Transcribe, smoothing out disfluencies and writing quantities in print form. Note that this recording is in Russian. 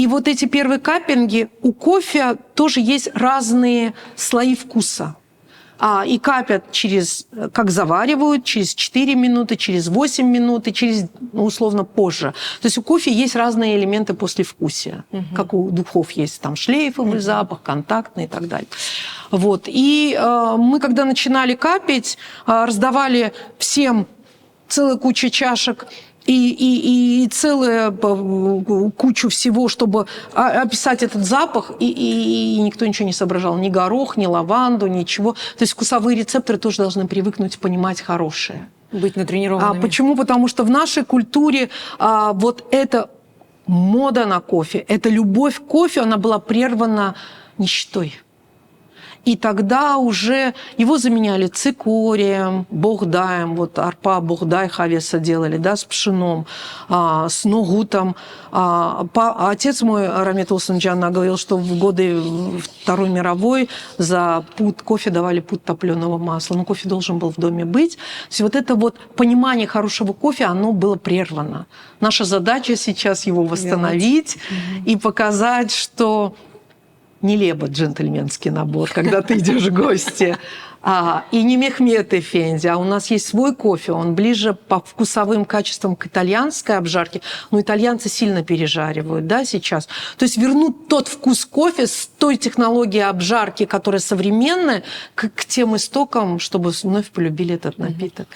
И вот эти первые каппинги, у кофе тоже есть разные слои вкуса. И капят как заваривают, через 4 минуты, через 8 минут и через, условно, позже. То есть у кофе есть разные элементы послевкусия. Как у духов есть там шлейфовый запах, контактный и так далее. Вот. И мы, когда начинали капить, раздавали всем целую кучу чашек и целую кучу всего, чтобы описать этот запах, и никто ничего не соображал. Ни горох, ни лаванду, ничего. То есть вкусовые рецепторы тоже должны привыкнуть понимать хорошее. Быть натренированными. Почему? Потому что в нашей культуре вот эта мода на кофе, эта любовь к кофе, она была прервана нищетой. И тогда уже его заменяли цикорием, богдаем, вот арпа, богдай, хавеса делали, да, с пшеном, с ногутом. Отец мой, Рамет Улсунджана, говорил, что в годы Второй мировой за пуд кофе давали пуд топленого масла. Но кофе должен был в доме быть. То есть вот это вот понимание хорошего кофе, оно было прервано. Наша задача сейчас его восстановить и показать, что не Леба джентльменский набор, когда ты идешь в гости, и не Мехмед Эфенди, а у нас есть свой кофе, он ближе по вкусовым качествам к итальянской обжарке, но итальянцы сильно пережаривают, да, сейчас. То есть вернуть тот вкус кофе с той технологией обжарки, которая современная, к тем истокам, чтобы вновь полюбили этот напиток.